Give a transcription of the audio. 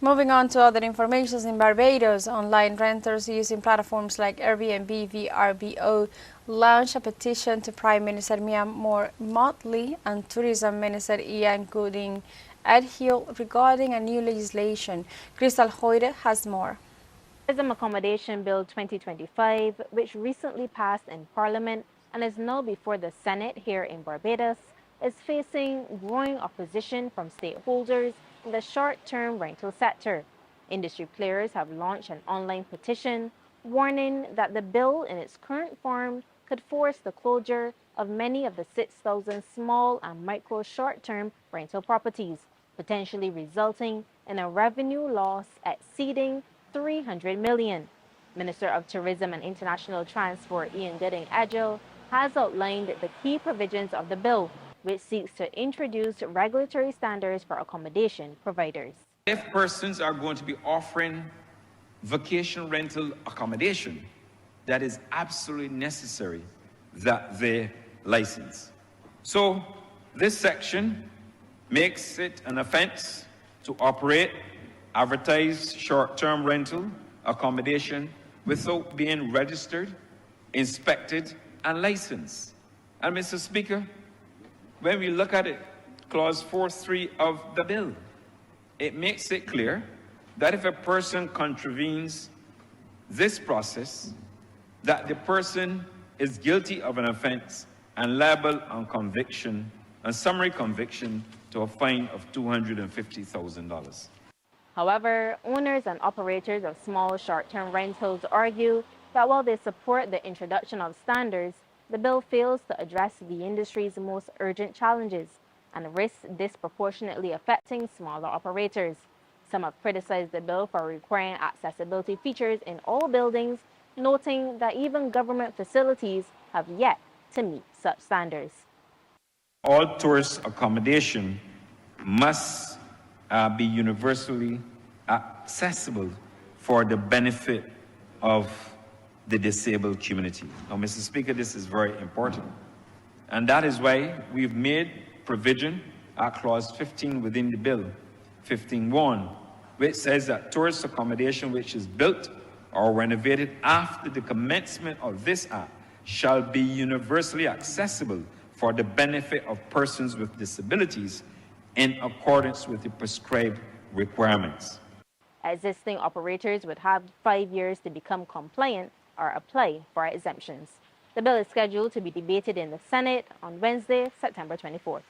Moving on to other information, in Barbados, online renters using platforms like Airbnb, Vrbo launched a petition to Prime Minister Amor, Mottley and Tourism Minister Gooding-Edghill regarding a new legislation. Krystal Hoyte has more. Tourism Accommodation Bill 2025, which recently passed in Parliament and is now before the Senate here in Barbados, is facing growing opposition from stakeholders in the short-term rental sector. Industry players have launched an online petition warning that the bill in its current form could force the closure of many of the 6,000 small and micro short-term rental properties, potentially resulting in a revenue loss exceeding 300 million. Minister of Tourism and International Transport Gooding-Edghill has outlined the key provisions of the bill, which seeks to introduce regulatory standards for accommodation providers. If persons are going to be offering vacation rental accommodation, that is absolutely necessary that they license. So this section makes it an offense to operate, advertise short-term rental accommodation without being registered, inspected, and licensed. And Mr. Speaker, when we look at it, Clause 4.3 of the bill, it makes it clear that if a person contravenes this process, that the person is guilty of an offense and liable on conviction, a summary conviction, to a fine of $250,000. However, owners and operators of small short-term rentals argue that while they support the introduction of standards, the bill fails to address the industry's most urgent challenges and risks disproportionately affecting smaller operators. Some have criticized the bill for requiring accessibility features in all buildings, noting that even government facilities have yet to meet such standards. All tourist accommodation must be universally accessible for the benefit of the disabled community. Now, Mr. Speaker, this is very important. And that is why we've made provision at Clause 15 within the bill, 15.1, which says that tourist accommodation which is built or renovated after the commencement of this act shall be universally accessible for the benefit of persons with disabilities in accordance with the prescribed requirements. Existing operators would have 5 years to become compliant or apply for exemptions. The bill is scheduled to be debated in the Senate on Wednesday, September 24th.